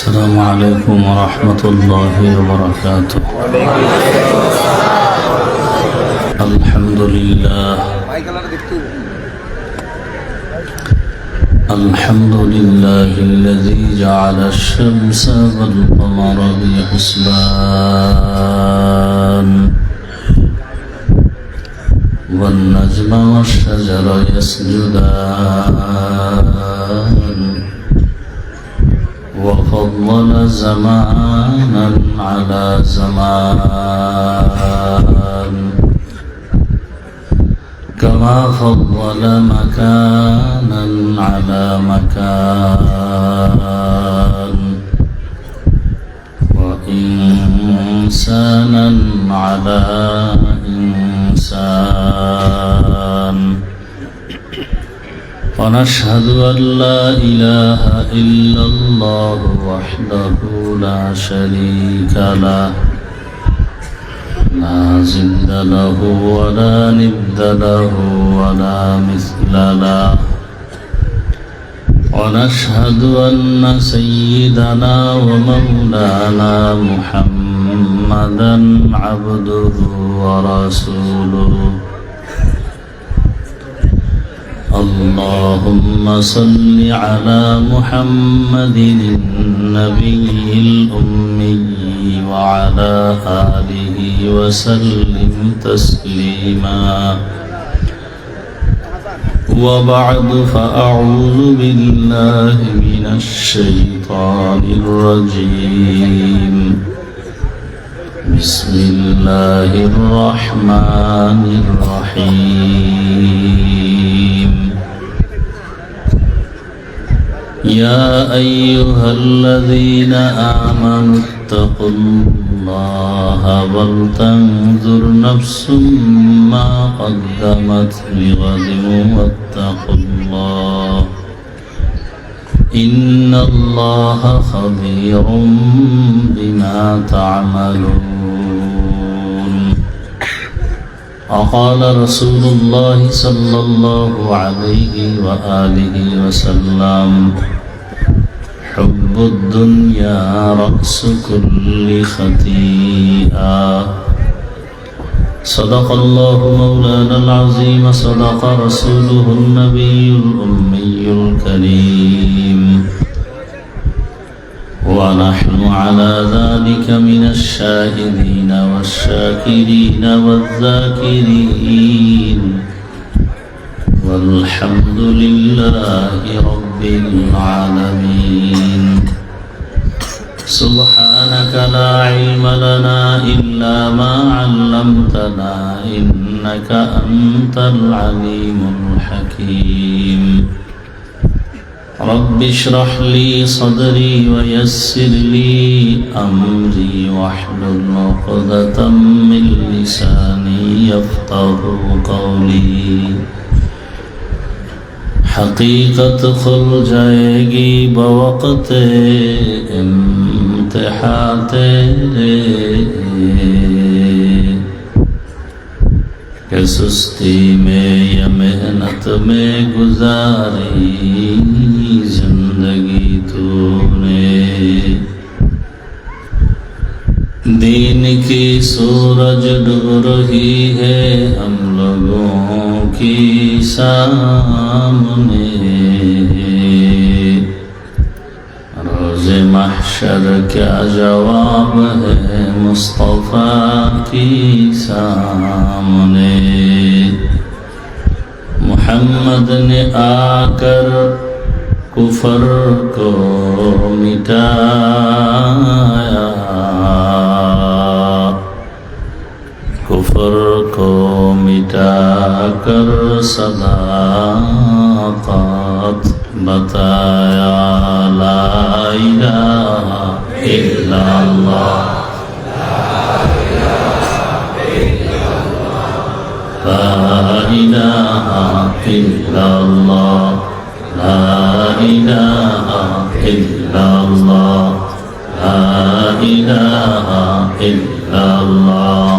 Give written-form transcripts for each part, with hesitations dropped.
السلام عليكم ورحمة الله وبركاته. الحمد لله الحمد لله الذي جعل الشمس والقمر بحسبان والنجم والشجر يسجدان وفضل زمانا على زمان كما فضل مكانا على مكان وإنسانا على إنسان ونشهد أن لا إله إلا الله وحده لا شريك له لا ضد له ولا ند له ولا مثل له ونشهد أن سيدنا ومولانا محمدا عبده ورسوله اللهم صل على محمد النبي الأمي وعلى آله وسلم تسليما وبعد فأعوذ بالله من الشيطان الرجيم بسم الله الرحمن الرحيم يا أيها الذين آمنوا اتقوا الله ولتنظر نفس ما قدمت لغد واتقوا الله إن الله خبير بما تعملون وقال رسول الله صلى الله عليه وآله وسلم حب الدنيا رأس كل خطيئة صدق الله مولانا العظيم صدق رسوله النبي الأمي الكريم ونحن على ذلك من الشاهدين والشاكرين والذاكرين والحمد لله رب العالمين سبحانك لا علم لنا إلا ما علمتنا إنك أنت العليم الحكيم رب اشرح لي صدري ويسر لي أمري واحلل عقدة من لساني يفقه قولي حقیقت کھل جائے گی بوقت امتحان تیرے کہ سستی میں یا محنت میں گزاری زندگی تو نے دین کی سورج ڈوب رہی ہے ہم لوگوں کی سامنے روز محشر کیا جواب ہے مصطفیٰ کی سامنے محمد نے آ کر کفر کو مٹایا کفر کو مٹا کر صداقت بتایا لا الہ الا اللہ لا الہ الا اللہ لا الہ الا اللہ لا الہ الا اللہ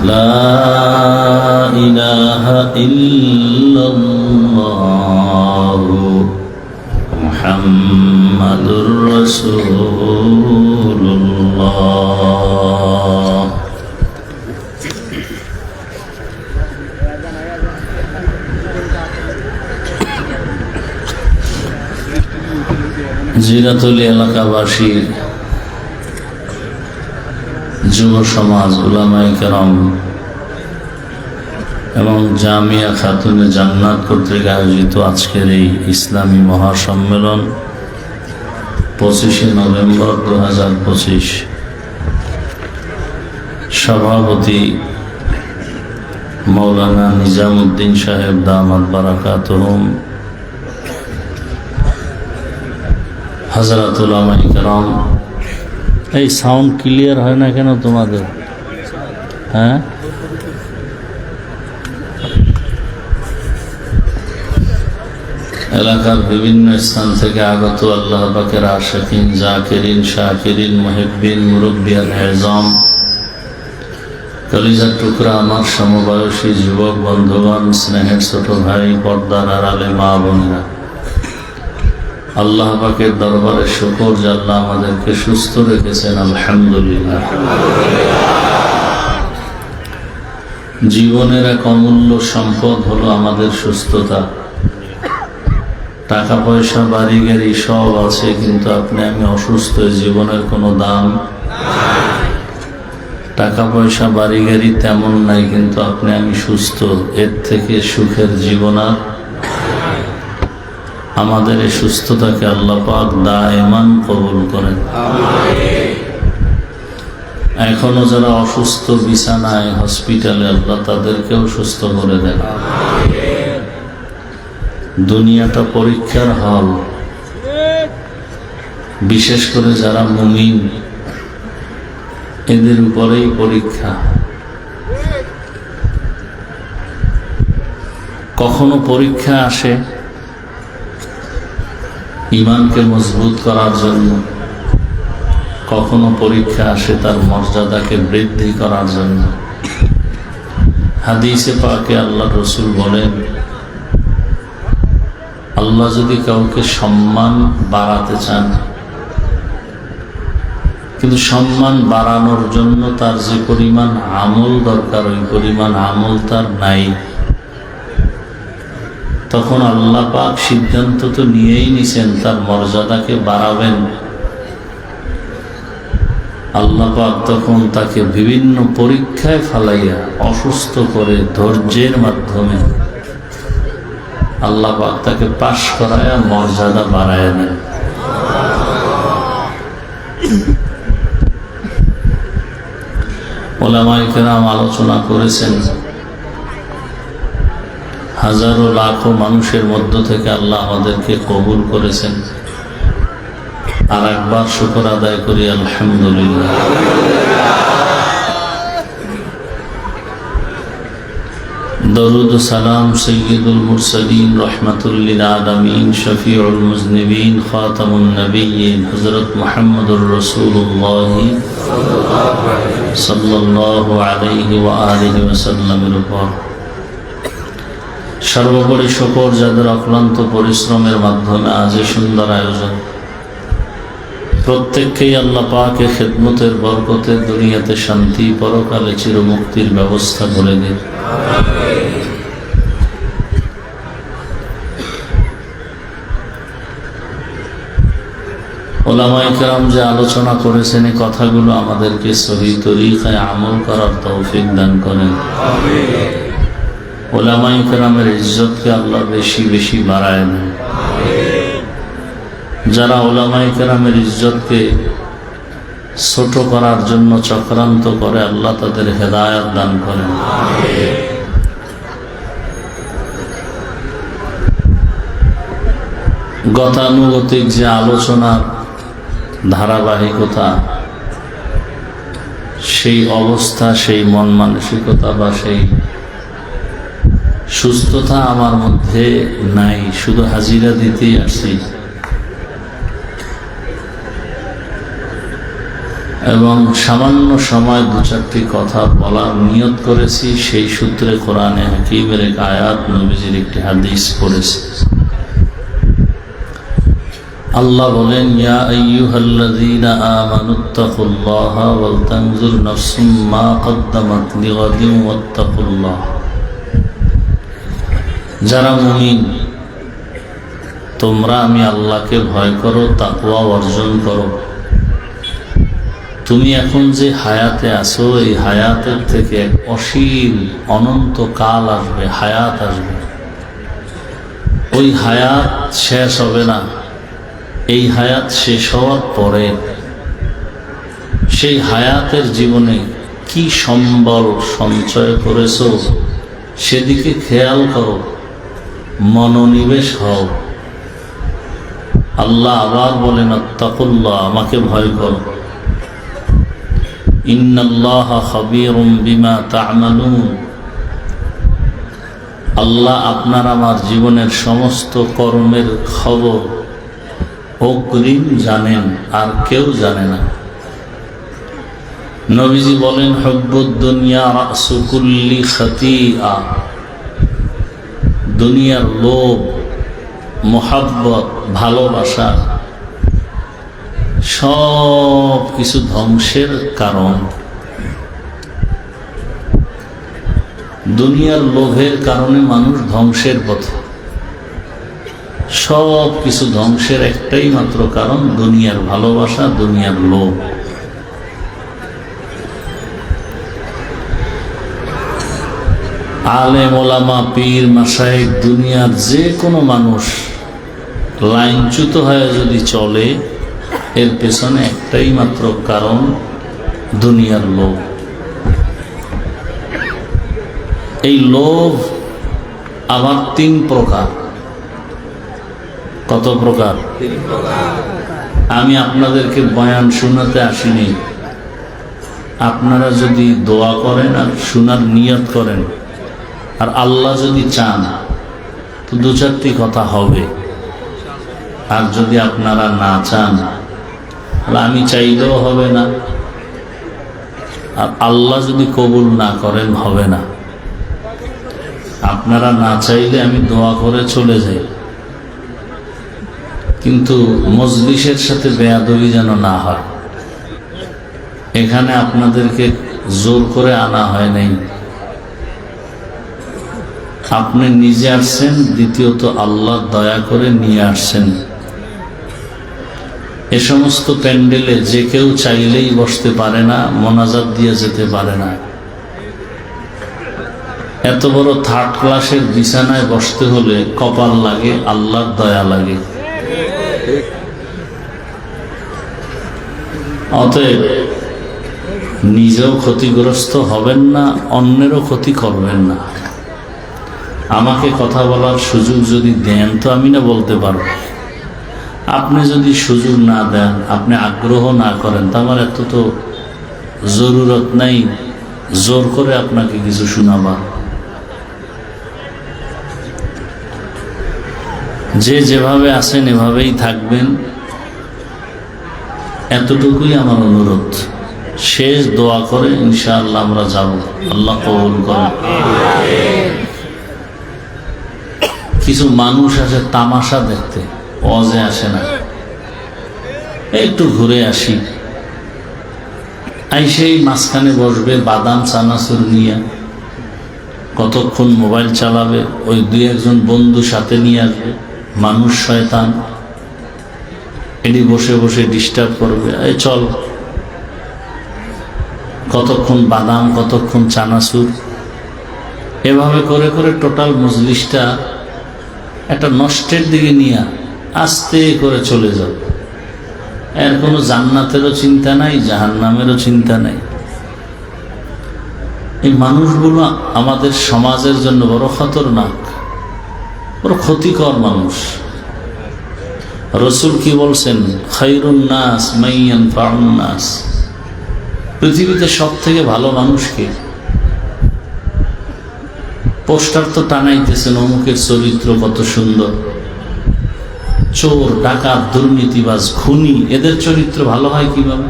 لا إله إلا الله মুহাম্মাদুর রাসূলুল্লাহ। জিরাতুলি এলাকাবাসী, যুব সমাজ, উলামায়ে কেরাম এবং জামিয়া খাতুনে জান্নাত কর্তৃক আয়োজিত আজকের এই ইসলামী মহাসম্মেলন 25শে নভেম্বর 2025, সভাপতি মৌলানা নিজামুদ্দিন সাহেব দামাত বারাকাতুহুম, হযরত উলামায়ে কেরাম। এই সাউন্ড ক্লিয়ার হয় না কেন তোমাদের? হ্যাঁ, এলাকার বিভিন্ন স্থান থেকে আগত আল্লাহ পাকের আশিকিন, জাকিরিন, শাকিরিন, মুহিব্বিন, মুরব্বিয়ান এজম, কলিজার টুকরা আমার সমবয়সী যুবক বন্ধুগণ, স্নেহের ছোট ভাই, পর্দার আড়ালে মা বোনেরা, আল্লাহ পাকের দরবারে শুকর যে আল্লাহ আমাদেরকে সুস্থ রেখেছেন, আলহামদুলিল্লাহ। জীবনের এক অমূল্য সম্পদ হলো আমাদের সুস্থতা। টাকা পয়সা, বাড়ি গাড়ি সব আছে, কিন্তু আপনি আমি অসুস্থ, জীবনের কোনো দাম। টাকা পয়সা, বাড়ি গাড়ি তেমন নাই, কিন্তু আপনি আমি সুস্থ, এর থেকে সুখের জীবন আর। আমাদের এই সুস্থতাকে আল্লাহ পাক দায়মান কবুল করেন। এখনো যারা অসুস্থ বিছানায় হসপিটালে, আল্লাহ তাদেরকেও সুস্থ করে দেন। দুনিয়াটা পরীক্ষার হল, বিশেষ করে যারা মুমিন এদের উপরেই পরীক্ষা। কখনো পরীক্ষা আসে ঈমানকে মজবুত করার জন্য, কখনো পরীক্ষা আসে তার মর্যাদাকে বৃদ্ধি করার জন্য। হাদিসে পাকে আল্লাহ রসুল বলেন, আল্লাহ যদি কাউকে সম্মান বাড়াতে চান, কিন্তু সম্মান বাড়ানোর জন্য তার যে পরিমাণ আমল দরকার, ওই পরিমাণ আমল তার নাই, তখন আল্লাহ পাক সিদ্ধান্ত তো নিয়েই নিছেন তার মর্যাদাকে বাড়াবেন। আল্লাহ পাক তখন তাকে বিভিন্ন পরীক্ষায় ফালাইয়া অসুস্থ করে ধৈর্যের মাধ্যমে আল্লাহ পাক তাকে পাশ করায়া মর্যাদা বাড়ায় দেন। উলামায়ে কেরাম আলোচনা করেছেন, হাজারো লাখো মানুষের মধ্য থেকে আল্লাহ আমাদেরকে কবুল করেছেন। আর একবার শুকর আদায় করি, আলহামদুলিল্লাহ। দরুদ সালাম সৈয়দুল মুরসালিন, রহমাতুল লিল আলামিন, শফিউল মুজনিবিন, খাতামুন নবিয়্যিন হযরত মুহাম্মদুর রাসূলুল্লাহ সাল্লাল্লাহু আলাইহি ওয়া আলিহি ওয়াসাল্লামের উপর। সর্বোপরি শুকর যাদের অক্লান্ত পরিশ্রমের মাধ্যমে আজ এই সুন্দর আয়োজন, প্রত্যেককেই আল্লাহ পাকে খেদমতের বরকতে দুনিয়াতে শান্তি, পরকালে চিরমুক্তির ব্যবস্থা করে দিন। উলামায়ে কেরাম যে আলোচনা করেছেন, এই কথাগুলো আমাদেরকে সহি তরিকায় আমল করার তৌফিক দান করেন। উলামায়ে কেরামের ইজ্জতকে আল্লাহ বেশি বেশি বাড়ায় দেন। যারা উলামায়ে কেরামের ইজ্জতকে ছোট করার জন্য চক্রান্ত করে, আল্লাহ তাদের হেদায়েত দান করেন। গতানুগতিক যে আলোচনার ধারাবাহিকতা, সেই অবস্থা, সেই মন মানসিকতা বা সেই সুস্থতা আমার মধ্যে নাই। শুধু হাজিরা দিতেই আসছি এবং সামান্য সময় দু চারটি কথা বলার নিয়ত করেছি। সেই সূত্রে কোরআনে হাকিমের এক আয়াত, নবীজির একটি হাদিস পড়েছি। আল্লাহ বলেন, ইয়া আইয়ুহাল্লাযীনা আমানুত্তাকুল্লাহা ওয়াল তানজুর নাফসুম মা কদ্দামাত লিগাদিন ওয়াত্তাকুল্লাহ। যারা মুমিন, তোমরা আমি আল্লাহকে ভয় করো, তাকওয়া অর্জন করো। তুমি এখন যে হায়াতে আছো, এই হায়াতের থেকে এক অসীম অনন্ত কাল আসবে, হায়াত আসবে। ওই হায়াত শেষ হবে না। এই হায়াত শেষ হওয়ার পরে সেই হায়াতের জীবনে কি সম্বল সঞ্চয় করেছো সেদিকে খেয়াল করো, মনোনিবেশ হও। আল্লাহ আবার বলেন, আত্তাকুল্লাহ, আমাকে ভয় করো। ইন্নাল্লাহা খাবীরুম বিমা তা'মালুন। আল্লাহ আপনার আমার জীবনের সমস্ত কর্মের খবর অগ্রিম জানেন, আর কেউ জানে না। নবীজি বলেন, হুব্বুদ দুনিয়া রাসু কুল্লি খাতিআ। দুনিয়ার লোভ, মোহাব্বত, ভালোবাসা সব কিছু ধ্বংসের কারণ। দুনিয়ার লোভের কারণে মানুষ ধ্বংসের পথে। সব কিছু ধ্বংসের একটাই মাত্র কারণ, দুনিয়ার ভালোবাসা, দুনিয়ার লোভ। আলেম ওলামা, পীর মাশায়েখ, দুনিয়ার যে কোনো মানুষ লাইনচ্যুত হয়ে যদি চলে, এর পেছনে একটাই মাত্র কারণ, দুনিয়ার লোভ। এই লোভ আবার তিন প্রকার। কত প্রকার? আমি আপনাদেরকে বয়ান শোনাতে আসিনি। আপনারা যদি দোয়া করেন আর শোনার নিয়ত করেন, আর আল্লাহ যদি চান, তো দু চারটি কথা হবে। আর যদি আপনারা না চান, তাহলে আমি চাইলেও হবে না, আর আল্লাহ যদি কবুল না করেন, হবে না। আপনারা না চাইলে আমি দোয়া করে চলে যাই, কিন্তু মজলিসের সাথে বেয়াদবি যেন না হয়। এখানে আপনাদেরকে জোর করে আনা হয় নাই। আপনি নিজে আসছেন, দ্বিতীয়ত আল্লাহ দয়া করে নিয়ে আসছেন। এ সমস্ত প্যান্ডেলে যে কেউ চাইলেই বসতে পারে না, মোনাজাত দিয়ে যেতে পারে না। এত বড় থার্ড ক্লাসের বিছানায় বসতে হলে কপাল লাগে, আল্লাহর দয়া লাগে। অতএব নিজেও ক্ষতিগ্রস্ত হবেন না, অন্যেরও ক্ষতি করবেন না। আমাকে কথা বলার সুযোগ যদি দেন, তো আমি না বলতে পারবো। আপনি যদি সুযোগ না দেন, আপনি আগ্রহ না করেন, তো আমার এত তো জরুরত নাই জোর করে আপনাকে কিছু শোনাবার। যে যেভাবে আছেন এভাবেই থাকবেন, এতটুকুই আমার অনুরোধ। শেষ দোয়া করে ইনশাআল্লাহ আমরা যাব, আল্লাহ কবুল করেন। কিছু মানুষ আছে তামাশা দেখতে, ওয়াজে আসে না। একটু ঘুরে আসি, আইসেই মাঝখানে বসবে বাদাম চানাচুর নিয়ে, কতক্ষণ মোবাইল চালাবে, ওই দুই একজন বন্ধু সাথে নিয়ে আসবে। মানুষ শয়তান, এটি বসে বসে ডিস্টার্ব করবে। এই চল, কতক্ষণ বাদাম, কতক্ষণ চানাচুর, এভাবে করে করে টোটাল মজলিসটা একটা নষ্টের দিকে নিয়ে আস্তে করে চলে যাবে। এর কোনো জান্নাতেরও চিন্তা নাই, জাহান্নামেরও চিন্তা নাই। এই মানুষগুলো আমাদের সমাজের জন্য বড় খতরনাক, বড় ক্ষতিকর মানুষ। রসুল কি বলছেন? খায়রুন নাস মান ইয়ানফাউন নাস। পৃথিবীতে সব থেকে ভালো মানুষ কে? পোস্টার তো টানাইতেছেন, অমুকের চরিত্র কত সুন্দর। চোর, ডাকাত, দুর্নীতিবাজ, খুনি, এদের চরিত্র ভালো হয় কিভাবে?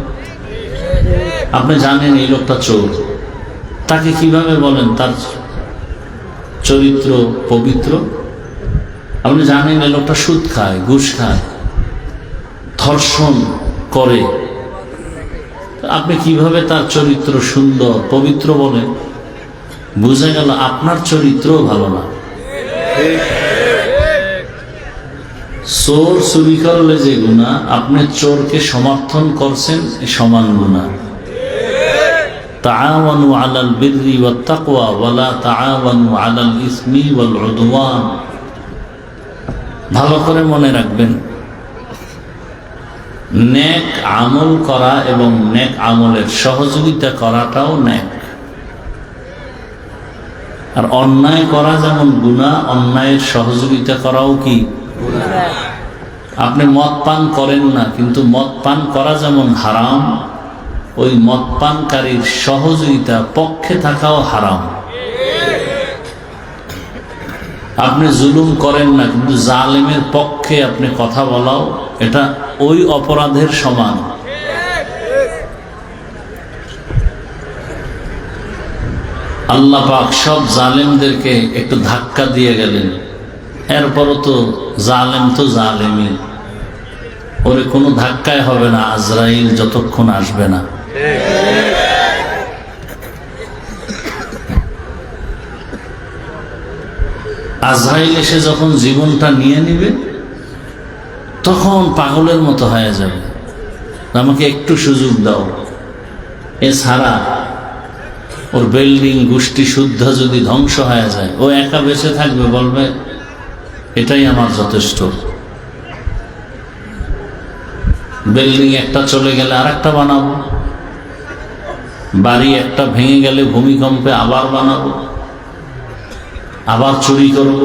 আপনি জানেন এই লোকটা চোর, তাকে কিভাবে বলেন তার চরিত্র পবিত্র? আপনি জানেন এই লোকটা সুদ খায়, ঘুষ খায়, ধর্ষণ করে, আপনি কিভাবে তার চরিত্র সুন্দর পবিত্র বলেন? বুঝা গেল আপনার চরিত্রও ভালো না। চোর চুরি করলে যে গুনাহ, আপনি চোরকে সমর্থন করছেন সমান গুনাহ। তাআওয়ানু আলাল বিররি ওয়াত তাকওয়া ওয়ালা তাআওয়ানু আলাল ইসমি ওয়াল উদওয়ান। ভালো করে মনে রাখবেন, নেক আমল করা এবং নেক আমলের সহযোগিতা করাটাও নেক। আর অন্যায় করা যেমন গুনাহ, অন্যায়ের সহযোগিতা করাও কি গুনাহ। আপনি মদ পান করেন না, কিন্তু মদ পান করা যেমন হারাম, ওই মদ পানকারীর সহযোগিতা পক্ষে থাকাও হারাম। আপনি জুলুম করেন না, কিন্তু জালেমের পক্ষে আপনি কথা বলাও এটা ওই অপরাধের সমান। আল্লাহ পাক সব জালেমদেরকে একটু ধাক্কা দিয়ে গেলেন, এরপরও তো জালেম তো জালেমই, ওরে কোনো ধাক্কায় হবে না আজরাইল যতক্ষণ আসবে না। আজরাইল এসে যখন জীবনটা নিয়ে নিবে, তখন পাগলের মতো হয়ে যাবে, আমাকে একটু সুযোগ দাও। এছাড়া ওর বিল্ডিং গোষ্ঠী শুদ্ধ যদি ধ্বংস হয়ে যায়, ও একা বেঁচে থাকবে, বলবে এটাই আমার যথেষ্ট। বিল্ডিং একটা চলে গেলে আর একটা বানাবো, বাড়ি একটা ভেঙে গেলে ভূমিকম্পে আবার বানাবো, আবার চুরি করব,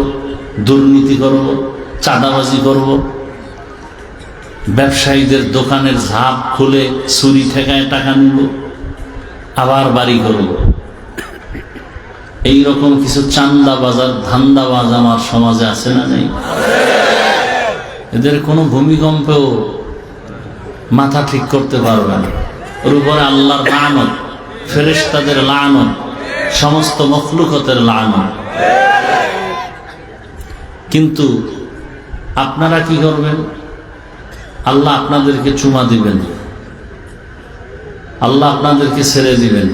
দুর্নীতি করব, চাঁদাবাজি করব, ব্যবসায়ীদের দোকানের ঝাঁপ খুলে চুরি ঠেকায় টাকা নিব, আবার বাড়ি করব। এইরকম কিছু চান্দাবাজার ধান্দাবাজ আমার সমাজে আছে না নেই? এদের কোনো ভূমিকম্পেও মাথা ঠিক করতে পারবে না। ওর উপরে আল্লাহর লানত, ফেরেশতাদের লানত, সমস্ত মখলুকতের লানত। কিন্তু আপনারা কি করবেন? আল্লাহ আপনাদেরকে চুমা দিবেন, আল্লাহ আপনাদেরকে ছেড়ে দিবেন।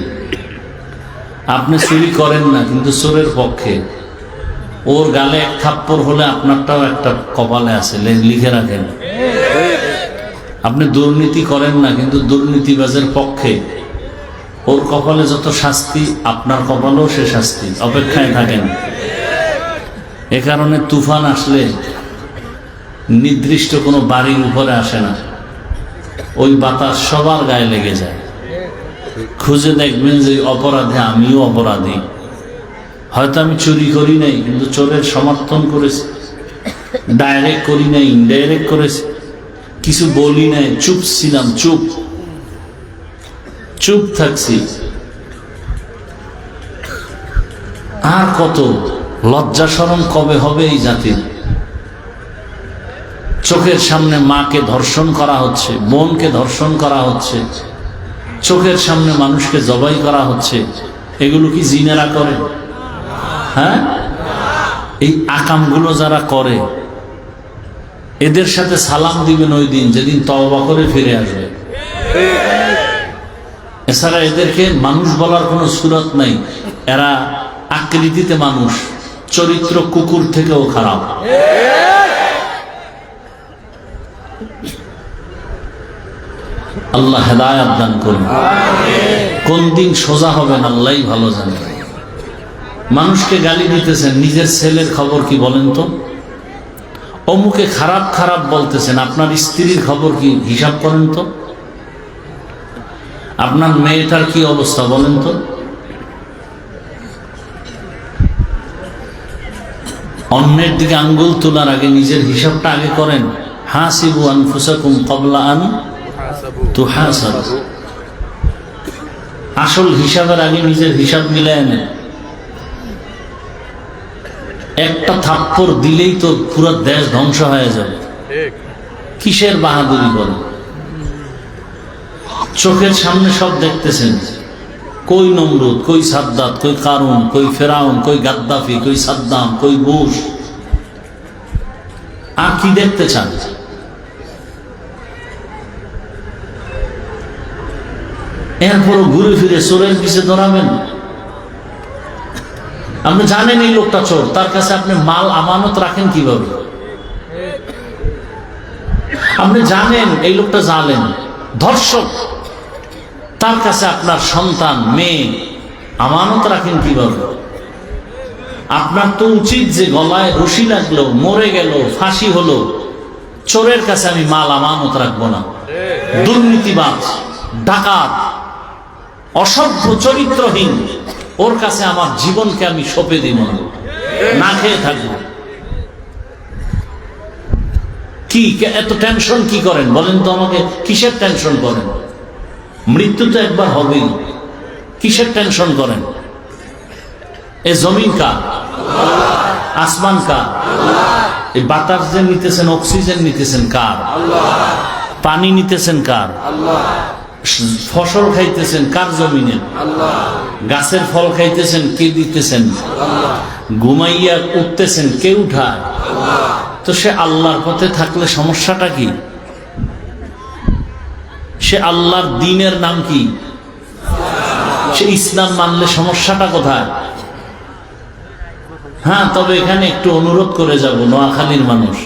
আপনি চুরি করেন না, কিন্তু চোরের পক্ষে। ওর গালে এক থাপ্পড় হলে আপনারটাও একটা কপালে আছে, লিখে রাখেন। আপনি দুর্নীতি করেন না, কিন্তু দুর্নীতিবাজের পক্ষে। ওর কপালে যত শাস্তি, আপনার কপালেও সে শাস্তি, অপেক্ষায় থাকেন। এ কারণে তুফান আসলে নির্দিষ্ট কোনো বাড়ির উপরে আসে না, ওই বাতাস সবার গায়ে লেগে যায়। খুঁজে দেখবেন যে অপরাধে আমিও অপরাধী। হয়তো আমি চুরি করি নাই, কিন্তু চোরের সমর্থন করেছি। ডাইরেক্ট করি নাই, ইনডাইরেক্ট করেছি। কিছু বলি নাই, চুপ ছিলাম, চুপ থাকছি। আর কত লজ্জা শরম কবে হবে এই জাতির? চোখের সামনে মাকে ধর্ষণ করা হচ্ছে, বোনকে ধর্ষণ করা হচ্ছে, চোখের সামনে মানুষকে জবাই করা হচ্ছে। এগুলো কি জিনেরা করে? হ্যাঁ, এই আকামগুলো যারা করে, এদের সাথে সালাম দিবেন ওই দিন যেদিন তওবা করে ফিরে আসবে। এছাড়া এদেরকে মানুষ বলার কোনো সুরত নাই। এরা আকৃতিতে মানুষ, চরিত্র কুকুর থেকেও খারাপ। আল্লাহ হেদায়েত দান করুন। কোন দিন সোজা হবেন আল্লাহই ভালো জানে। মানুষকে গালি দিতেছেন, নিজের ছেলের খবর কি বলেন তো? অমুকে খারাপ খারাপ বলতেছেন, আপনার স্ত্রীর খবর কি হিসাব করেন তো? আপনার মেয়েটার কি অবস্থা বলেন তো? অন্যের দিকে আঙ্গুল তোলার আগে নিজের হিসাবটা আগে করেন। হাসিবু আনফুসাকুম ক্বাবলা আন তুহাসাবু। আসল হিসাবের আগে নিজের হিসাব মিলায় নেন। একটা থাপ্পড় দিলেই তো পুরো দেশ ধ্বংস হয়ে যাবে। কিসের বাহাদুরি করে? চোখের সামনে সব দেখতেছেন। কই নমরুদ, কই সাদ্দাত, কই কারুন, কই ফেরাউন, কই গাদ্দাফি, কই সাদ্দাম, কই বুশ। আর কি দেখতে চান? এরপরও ঘুরে ফিরে চোরের পিছে দৌড়াবেন। আপনি জানেন এই লোকটা চোর, তার কাছে আপনি মাল আমানত রাখেন কিভাবে? আপনি জানেন এই লোকটা জালেম, ধর্ষক, তার কাছে আপনার সন্তান মেয়ে আমানত রাখেন কিভাবে? আপনার তো উচিত যে গলায় রশি লাগলো, মরে গেল, ফাঁসি হলো, চোরের কাছে আমি মাল আমানত রাখবো না। দুর্নীতিবাজ, ডাকাত, অসভ্য, চরিত্রহীন, ওর কাছে আমার জীবনকে আমি সঁপে দিব না, না খেয়ে থাকবো। কি এত টেনশন কি করেন বলেন তো আমাকে? কিসের টেনশন করেন? মৃত্যু তো একবার হবেই, কিসের টেনশন করেন? এ জমিন কার? আসমান কার? এই বাতাস যে নিতেছেন, অক্সিজেন নিতেছেন কার? পানি নিতেছেন কার? ফসল খাইতেছেন কার জমিনে? গাছের ফল খাইতেছেন কে দিতেছেন? ঘুমাইয়া উঠতেছেন কে উঠায়? তো সে আল্লাহর পথে থাকলে সমস্যাটা কি? সে আল্লাহর দ্বীনের নাম কি? সে ইসলাম মানলে সমস্যাটা কোথায়? হ্যাঁ, তবে এখানে একটু অনুরোধ করে যাব, নোয়াখালীর মানুষ,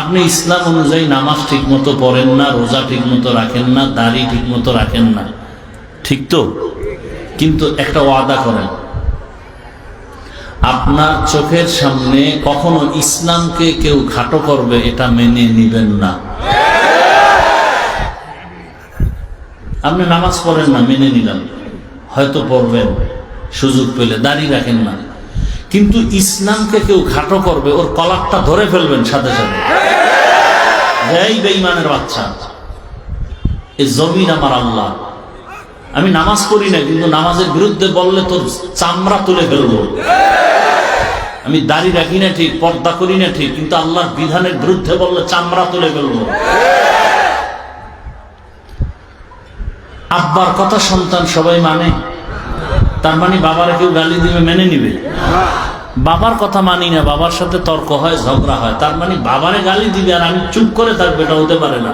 আপনি ইসলাম অনুযায়ী নামাজ ঠিক মতো পড়েন না, রোজা ঠিক মতো রাখেন না, দাড়ি ঠিক মতো রাখেন না, ঠিক তো? কিন্তু একটা ওয়াদা করেন, আপনার চোখের সামনে কখনো ইসলামকে কেউ খাটো করবে এটা মেনে নিবেন না। আপনি নামাজ পড়েন না, মেনে নিলাম, হয়তো পড়বেন সুযোগ পেলে, দাড়ি রাখেন না, কিন্তু ইসলামকে কেউ খাটো করবে ওর কলারটা ধরে ফেলবেন সাথে সাথে। এই বেঈমানের বাচ্চা, এই জমিন আমার আল্লাহ, আমি নামাজ পড়ি না কিন্তু নামাজের বিরুদ্ধে বললে তোর চামড়া তুলে ফেলবো। আমি দাড়ি রাখি না ঠিক, পর্দা করি না ঠিক, কিন্তু আল্লাহর বিধানের বিরুদ্ধে বললে চামড়া তুলে ফেলবো। আব্বার কথা সন্তান সবাই মানে, তার মানে বাবারা কেউ গালি দিবে মেনে নিবে? বাবার কথা মানি না, বাবার সাথে তর্ক হয়, ঝগড়া হয়, তার মানে বাবারে গালি দিবে আর আমি চুপ করে থাকবো, এটা হতে পারে না।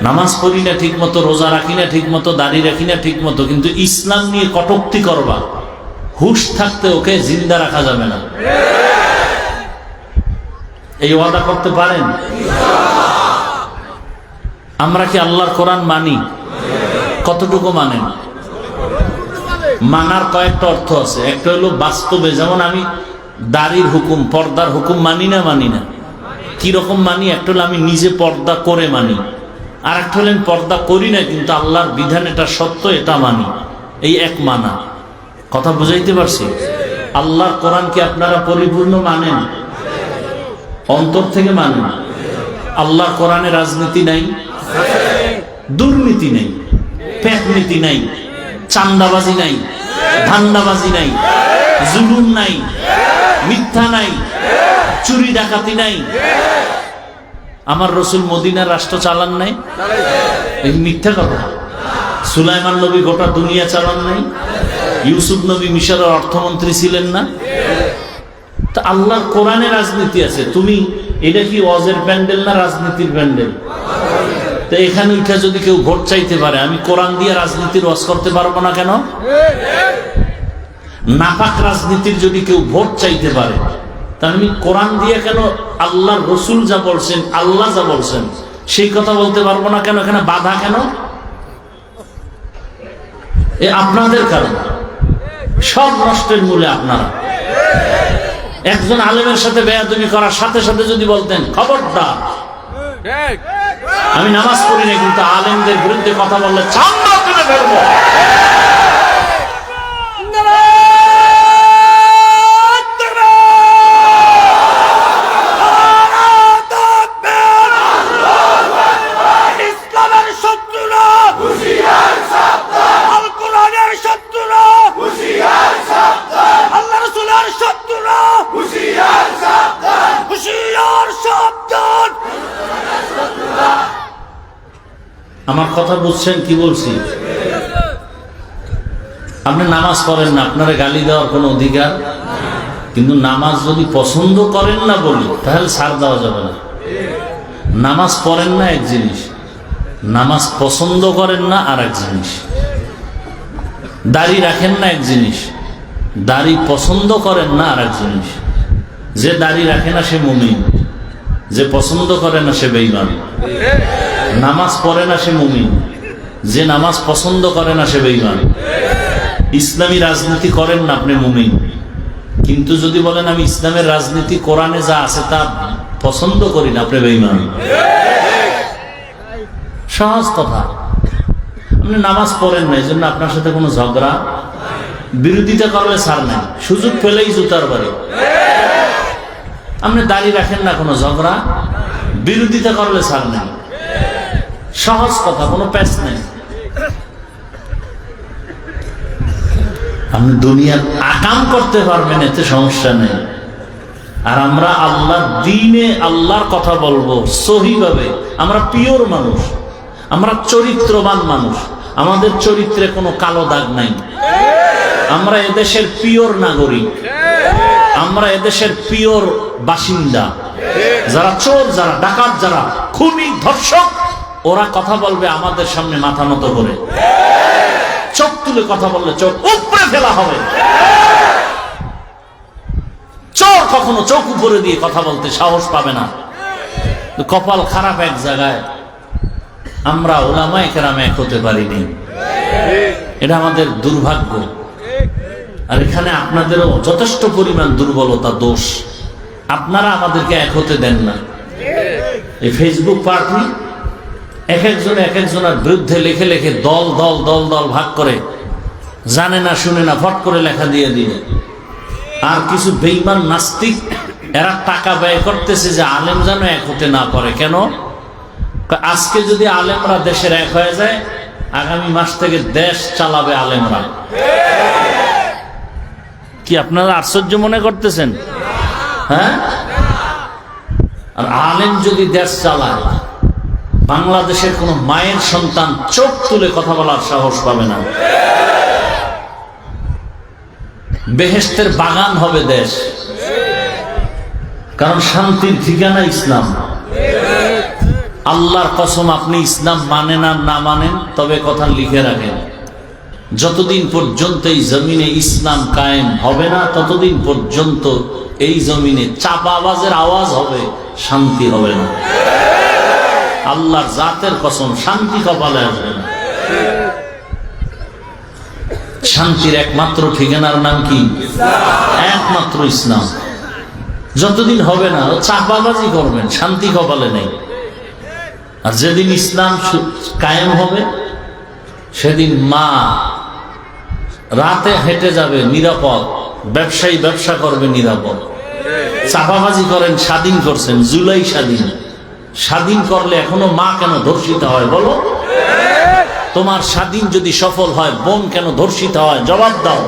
নামাজ পড়ি না ঠিক মতো, রোজা রাখি না ঠিক মতো, দাড়ি রাখি না ঠিক মতো, কিন্তু ইসলাম নিয়ে কটূক্তি করবা, হুশ থাকতে ওকে জিন্দা রাখা যাবে না। এই ওয়াদা করতে পারেন? আমরা কি আল্লাহর কোরআন মানি? কতটুকু মানেন? মানার কয়েকটা অর্থ আছে। একটা হলো বাস্তবে, যেমন আমি দাড়ির হুকুম, পর্দার হুকুম মানি না? মানি না। কিরকম মানি? একটা হলো আমি নিজে পর্দা করে মানি, আর একটা হলেন পর্দা করি না কিন্তু আল্লাহর বিধান এটা সত্য, এটা মানি। এই এক মানা। কথা বুঝাইতে পারছি? আল্লাহর কোরআন কি আপনারা পরিপূর্ণ মানেন? অন্তর থেকে মানেন? আল্লাহর কোরআনে রাজনীতি নাই, দুর্নীতি নেই, পেটনীতি নাই, চান্দাবাজি নাই, ধান্দাবাজি নাই, জুলুম নাই, মিথ্যা নাই, চুরি ডাকাতি নাই। আমার রসুল মদিনার রাষ্ট্র চালান নাই? এই মিথ্যা কথা। সুলাইমান নবী গোটা দুনিয়া চালান নাই? ইউসুফ নবী মিশরের অর্থমন্ত্রী ছিলেন না? তা আল্লাহর কোরআনে রাজনীতি আছে। তুমি এটা কি ওয়াজের প্যান্ডেল না রাজনীতির প্যান্ডেল? তো এখানে উঠে যদি কেউ ভোট চাইতে পারে, আমি কোরআন দিয়ে রাজনীতির ওয়াজ করতে পারবো না কেন? নাপাক রাজনীতির যদি কেউ ভোট চাইতে পারে, তাহলে আমি কোরআন দিয়ে কেন আল্লাহর রসুল যা বলছেন, আল্লাহ যা বলছেন সেই কথা বলতে পারবো না কেন? এখানে বাধা কেন? এ আপনাদের কারণ, সব নষ্টের মূলে আপনারা। একজন আলেমের সাথে বেয়াদবি করার সাথে সাথে যদি বলতেন খবরদার, আমি নামাজ পড়ি না কিন্তু আলেমদের বিরুদ্ধে কথা বললে চামড়া তুলে ফেলবো। আমার কথা বুঝছেন কি বলছি? আপনি নামাজ পড়েন না, আপনারা গালি দেওয়ার কোনো অধিকার, কিন্তু নামাজ যদি পছন্দ করেন না বলি তাহলে ছাড় দেওয়া যাবে না। নামাজ পড়েন না এক জিনিস, নামাজ পছন্দ করেন না আর এক জিনিস, দাড়ি রাখেন না এক জিনিস, দাড়ি পছন্দ করেন না আর এক জিনিস। যে দাড়ি রাখে না সে মুমিন, যে পছন্দ করে না সে বেঈমান। নামাজ পড়ে না সে মুমিন, যে নামাজ পছন্দ করে না সে বেঈমান। ইসলামী রাজনীতি করেন না আপনি মুমিন, কিন্তু যদি বলেন আমি ইসলামের রাজনীতি কোরআনে যা আছে তা পছন্দ করি না, আপনি বেঈমান। সহজ কথা। আপনি নামাজ পড়েন না, এই জন্য আপনার সাথে কোনো ঝগড়া বিরোধিতা করলে ছাড় নাই, সুযোগ পেলেই জুতার বাড়ি। আপনি দাড়ি রাখেন না, কোনো ঝগড়া বিরোধিতা করলে ছাড় নাই। সহজ কথা, কোনো প্যাচ নেই। আপনি দুনিয়ার আকাম করতে পারবেন, এতে সমস্যা নেই। আর আমরা আল্লাহর দ্বীনে আল্লাহর কথা বলবো সহিভাবে। আমরা পিওর মানুষ, আমরা চরিত্রবান মানুষ, আমাদের চরিত্রে কোনো কালো দাগ নাই। আমরা এদেশের পিওর নাগরিক, আমরা এদেশের পিওর বাসিন্দা। যারা চোর, যারা ডাকাত, যারা খুনি, ধর্ষক, ওরা কথা বলবে আমাদের সামনে মাথা নত করে। চোখ তুলে কথা বললে চোখ উপরে ফেলা হবে। চোর কখনো চোখ উপরে দিয়ে কথা বলতে সাহস পাবে না। কপাল খারাপ এক জায়গায়, আমরা উলামায়ে কেরাম এক হতে পারিনি, এটা আমাদের দুর্ভাগ্য। আর এখানে আপনাদেরও যথেষ্ট পরিমাণ দুর্বলতা, দোষ। আপনারা আমাদেরকে এক হতে দেন না। এই ফেসবুক পার্টি এক একজনের বিরুদ্ধে লেখে লেখে দল দল দল দল ভাগ করে, জানে না শুনে না ফট করে লেখা দিয়ে দিবে। আর কিছু বেঈমান নাস্তিক, এরা টাকা ব্যয় করতেছে যে আলেম যেন এক হতে না পারে। কেন? আজকে যদি আলেমরা দেশের এক হয়ে যায়, আগামী মাস থেকে দেশ চালাবে আলেমরা। কি আপনারা আশ্চর্য মনে করতেছেন? হ্যাঁ, আর আলেম যদি দেশ চালায়, বাংলাদেশের কোন মায়ের সন্তান চোখ তুলে কথা বলার সাহস পাবে না। বেহেশতের বাগান হবে দেশ, কারণ শান্তির ঠিকানা ইসলাম। আল্লাহর কসম, আপনি ইসলাম মানেন আর না মানেন, তবে কথা লিখে রাখেন, যতদিন পর্যন্ত এই জমিনে ইসলাম কায়েম হবে না, ততদিন পর্যন্ত এই জমিনে চাপা আওয়াজের আওয়াজ হবে, শান্তি হবে না। আল্লাহর জাতের কসম, শান্তি কপালে আসবে না। শান্তির একমাত্র ঠিকানার নাম কি? একমাত্র ইসলাম। যতদিন হবে না চাপাবাজি করবেন, শান্তি কপালে নেই। আর যেদিন ইসলাম কায়েম হবে, সেদিন মা রাতে হেঁটে যাবে নিরাপদ, ব্যবসায়ী ব্যবসা করবে নিরাপদ। চাপাবাজি করেন, স্বাধীন করছেন, জুলাই স্বাধীন। স্বাধীন করলে এখনো মা কেন ধর্ষিত হয় বলো? তোমার স্বাধীন যদি সফল হয়, বোন কেন ধর্ষিত হয়? জবাব দাও।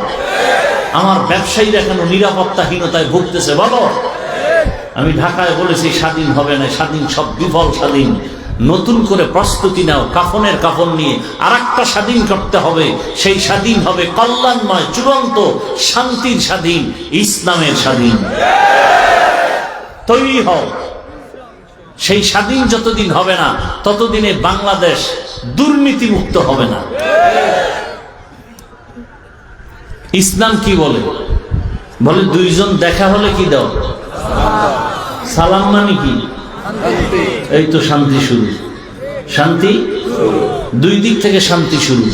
আমার ব্যবসায়ীরা কেন নিরাপত্তাহীনতায় ভুগতেছে বলো? আমি ঢাকায় বলেছি স্বাধীন হবে না, স্বাধীন সব বিফল স্বাধীন। নতুন করে প্রস্তুতি নাও, কাফনের কাফন নিয়ে আর একটা স্বাধীন করতে হবে। সেই স্বাধীন হবে কল্যাণময়, চূড়ান্ত শান্তির স্বাধীন, ইসলামের স্বাধীন। তৈরি হও। সেই স্বাধীন যতদিন হবে না, ততদিনে বাংলাদেশ দুর্নীতি মুক্ত হবে না। ইসলাম কি বলে? বলে দুইজন দেখা হলে কি দাও? সালাম। মানে কি? এই তো শান্তি শুরু। শান্তি দুই দিক থেকে শান্তি শুরু।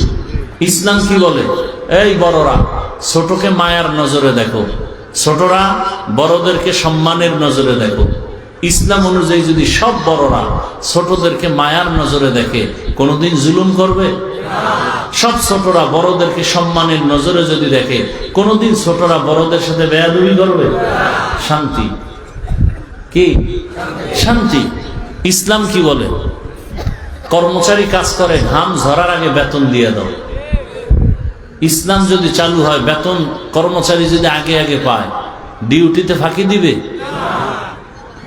ইসলাম কি বলে? এই বড়রা ছোটকে মায়ার নজরে দেখো, ছোটরা বড়দেরকে সম্মানের নজরে দেখো। ইসলাম অনুযায়ী যদি সব বড়রা ছোটদেরকে মায়ার নজরে দেখে, কোনোদিন জুলুম করবে? সব ছোটরা বড়দেরকে সম্মানের নজরে যদি দেখে, কোনোদিন ছোটরা বড়দের সাথে বেয়াদবি করবে? শান্তি। কি? শান্তি। ইসলাম কি বলে? কর্মচারী কাজ করে, ঘাম ঝরার আগে বেতন দিয়ে দাও। ইসলাম যদি চালু হয়, বেতন কর্মচারী যদি আগে আগে পায়, ডিউটিতে ফাঁকি দিবে?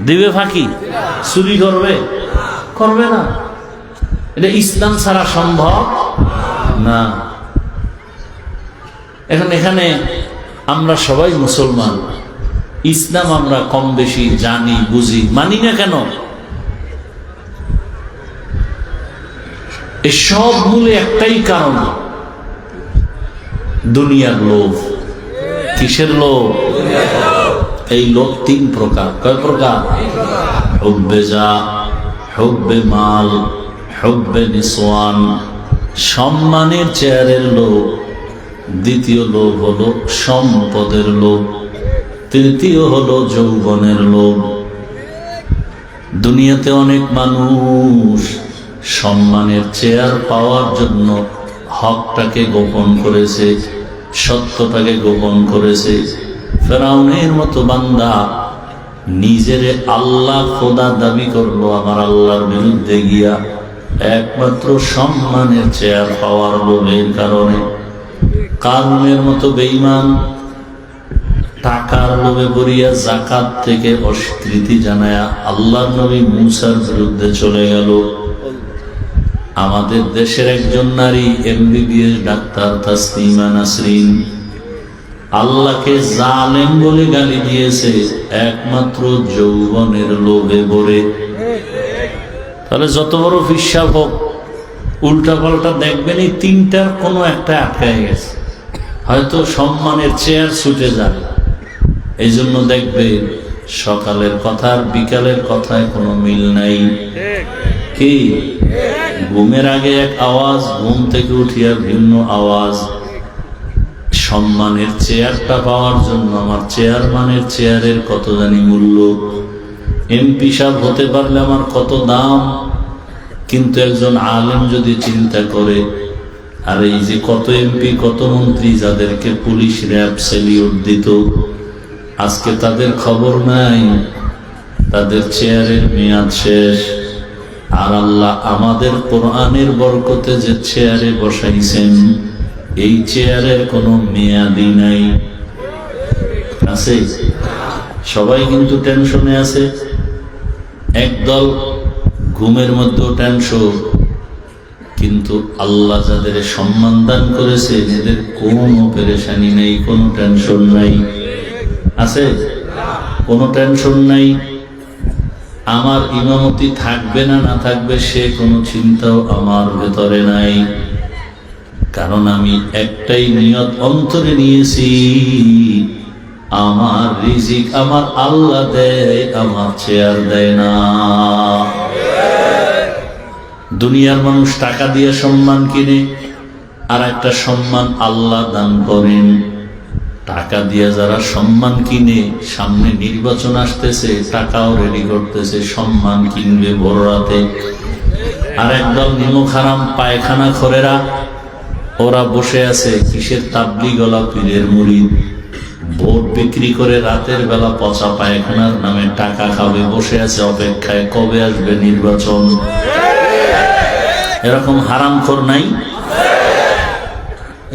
দিবে ফাঁকি? চুরি করবে? করবে না। এটা ইসলাম ছাড়া সম্ভব না। এখন এখানে আমরা সবাই মুসলমান, ইসলাম আমরা কম বেশি জানি, বুঝি, মানি না কেন? এই সব মূলে একটাই কারণ, দুনিয়ার লোভ। কিসের লোভ? এই লোভ তিন প্রকার। কয় প্রকার? হুব্বে যা, হুব্বে মাল, হুব্বে নিসওয়ান। সম্মানের চেয়ারের লোভ। দ্বিতীয় লোভ হলো সম্পদের লোভ। তৃতীয় হলো যৌবনের লোভ। দুনিয়াতে অনেক মানুষ সম্মানের চেয়ার পাওয়ার জন্য হকটাকে গোপন করেছে, সত্যটাকে গোপন করেছে। ফেরাউনের মতো বান্দা নিজেরে আল্লাহ খোদা দাবি করলো আমার আল্লাহর বিরুদ্ধে গিয়া, একমাত্র সম্মানের চেয়ার পাওয়ার লোভের কারণে। কারুনের মতো বেঈমান টাকার লোভে পড়িয়া জাকাত থেকে অস্বীকৃতি জানায়া আল্লাহর নবী মুসার বিরুদ্ধে চলে গেল। আমাদের দেশের একজন নারী MBBS ডাক্তার তাসলিমা নাসরিন আল্লাহকে জালেম বলে গালি দিয়েছে একমাত্র যৌবনের লোভে পড়ে। তাহলে যত বড় ফিসাব হোক, উল্টা পাল্টা দেখবেন এই তিনটার কোনো একটা আটকায় গেছে। হয়তো সম্মানের চেয়ার ছুটে যাবে, এই জন্য দেখবে সকালের কথা আর বিকালের কথায় কোনো মিল নাই। কি ঘুমের আগে এক আওয়াজ, ঘুম থেকে উঠিয়া ভিন্ন আওয়াজ। সম্মানের চেয়ারটা পাওয়ার জন্য আমার চেয়ারম্যানের চেয়ারের কত জানি মূল্য, এমপি সাহেব হতে পারলে আমার কত দাম। কিন্তু একজন আলেম যদি চিন্তা করে, আর এই যে কত এমপি কত মন্ত্রী যাদেরকে পুলিশ র্যাব সেলিউট দিত, আজকে তাদের খবর নাই, তাদের চেয়ারের মেয়াদ শেষ। আর আল্লাহ আমাদের কোরআনের বরকতে যে চেয়ারে বসাইছেন, এই চেয়ারের কোনো মেয়াদি নাই। আছে? সবাই কিন্তু টেনশনে আছে। একদল ঘুমের মধ্যেও টেনশন, কিন্তু আল্লাহ যাদের সম্মান দান করেছে এদের কোনো পেরেশানি নেই, কোনো টেনশন নাই। আছে? কোনো টেনশন নাই। আমার ইমামতি থাকবে না না থাকবে সে কোনো চিন্তাও আমার ভেতরে নাই, কারণ আমি একটাই নিয়ত অন্তরে নিয়েছি, আমার রিজিক আমার আল্লাহ দেয়, আমার চেয়ার দেয় না। দুনিয়ার মানুষ টাকা দিয়ে সম্মান কিনে, আর একটা সম্মান আল্লাহ দান করেন। টাকা দিয়ে যারা সম্মান কিনে, সামনে নির্বাচন আসতেছে, টাকাও রেডি করতেছে, সম্মান কিনবে বড় রাতে। আর একদল নিমক হারাম পায়খানা খোরেরা, ওরা বসে আছে কিসের তাবলিগ ওয়ালা পীরের মুরিদ, ভোট বিক্রি করে রাতের বেলা পচা পায়খানার নামে টাকা খাবে, বসে আছে অপেক্ষায় কবে আসবে নির্বাচন। এরকম হারামখোর নাই?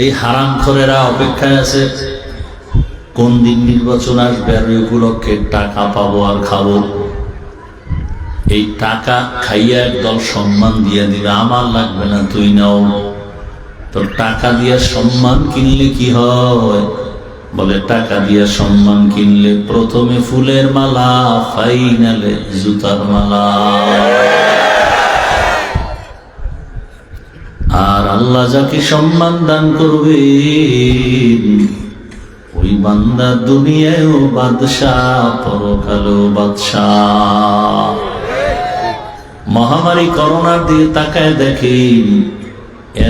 এই হারামখোরেরা অপেক্ষায় আছে কোন দিন নির্বাচন আসবে, আর উপলক্ষে টাকা পাবো আর খাবো। এই টাকা খাইয়া একদল সম্মান দিয়ে দিবে, আমার লাগবে না তুই নাও। তো টাকা দিয়ে সম্মান কিনলে কি হয়? বলে টাকা দিয়ে সম্মান কিনলে প্রথমে ফুলের মালা, ফাইনালে জুতার মালা। আর আল্লাহ যাকে সম্মান দান করবে ওই বান্দা দুনিয়ায়ও বাদশাহ, পরকালেও বাদশাহ। মহামারী করোনার দিকে তাকায় দেখেন,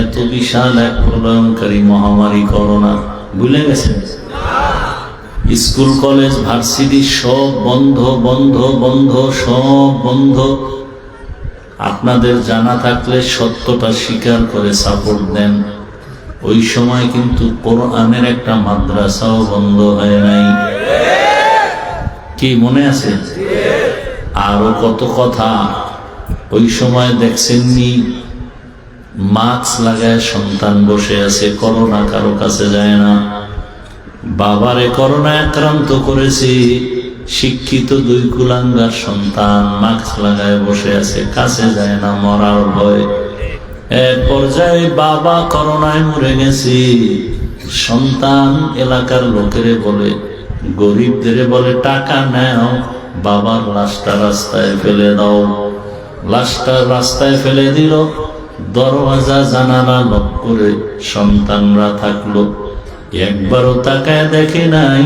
এত বিশাল এক প্রলয়ঙ্কারী মহামারী করোনা, ভুলে গেছেন? স্কুল কলেজ ভার্সিটি সব বন্ধ বন্ধ বন্ধ, সব বন্ধ। আপনাদের জানা থাকলে সত্যটা স্বীকার করে সাপোর্ট দেন। ওই সময় কিন্তু কোরআনের একটা মাদ্রাসাও বন্ধ হয় নাই। কি মনে আছে? আরো কত কথা। ওই সময় দেখছেননি মাস্ক লাগায় সন্তান বসে আছে, করোনা কারো কাছে যায় না। বাবারে করোনা আক্রান্ত করেছে, শিক্ষিত দুই কুলাঙ্গার সন্তান মাস্ক লাগায় বসে আছে, কাছে যায় না, মরার ভয়। এক পর্যায়ে বাবা করোনায় মরে গেছে, সন্তান এলাকার লোকেরে বলে, গরিবদের বলে টাকা নেও, বাবার লাশটা রাস্তায় ফেলে দাও। লাশটা রাস্তায় ফেলে দিল, দরওয়াজা জানালা লক করে সন্তানরা থাকলো, একবারও তাকায় দেখে নাই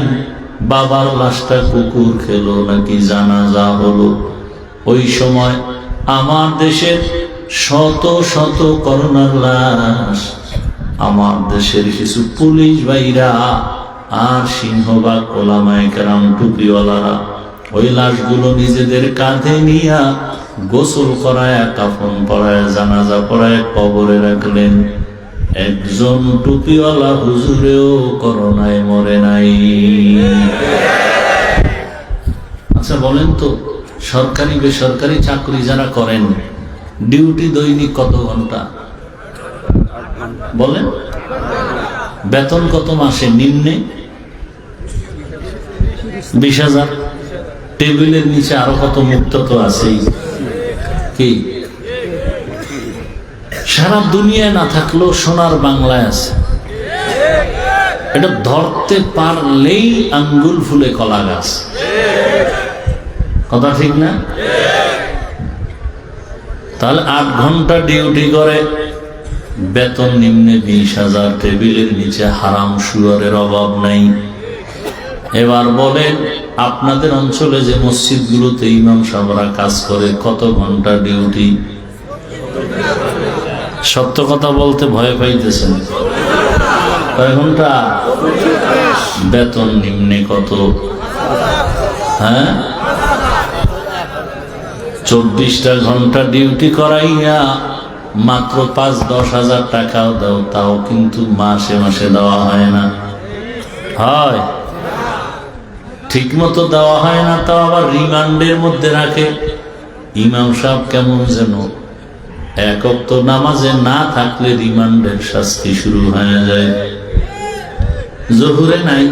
বাবার লাশটা কুকুর খেলো নাকি জানাজা হলো। ওই সময় আমার দেশের শত শত করোনার লাশ, আমার দেশের কিছু পুলিশ ভাইরা আর সিংহবাগ ওলামায়ে কেরাম টুপিওয়ালারা ওই লাশগুলো নিজেদের কাঁধে নিয়া গোসল করায়, কাফন পরায়, জানাজা পরায় কবরে রাখলেন। একজন টুপিওয়ালা হুজুরেও করোনায় মরে নাই। আচ্ছা বলেন তো, সরকারি বেসরকারি চাকরি যারা করেন ডিউটি দৈনিক কত ঘন্টা বলেন? বেতন কত মাসে? নিম্নে 20,000। টেবিলের নিচে আরো কত মুক্ত তো আছেই। কি সারা দুনিয়ায় না থাকলেও সোনার বাংলায় আছে। এটা ধরতে পারলেই আঙ্গুল ফুলে কলা গাছ। কথা ঠিক না? তাহলে 8 ঘন্টা ডিউটি করে, বেতন নিম্নে 20,000, টেবিলের নিচে হারাম সুয়ারের অভাব নাই। এবার বলেন, আপনাদের অঞ্চলে যে মসজিদগুলোতে ইমাম সাহেবরা কাজ করে কত ঘন্টা ডিউটি? সত্য কথা বলতে ভয় পাইতেছেন? কয় ঘন্টা? বেতন নিম্নে কত? হ্যাঁ, 24টা ঘন্টা ডিউটি করাইয়া মাত্র 5-10 হাজার টাকাও দাও, তাও কিন্তু মাসে মাসে দেওয়া হয় না। হয় ঠিক মতো দেওয়া হয় না, তাও আবার রিমান্ডের মধ্যে রাখে। ইমাম সাহেব কেমন যেন এক ওয়াক্ত নামাজে না থাকলে রিমান্ডের শাস্তি শুরু হয়ে যায়। জোহরে নাই,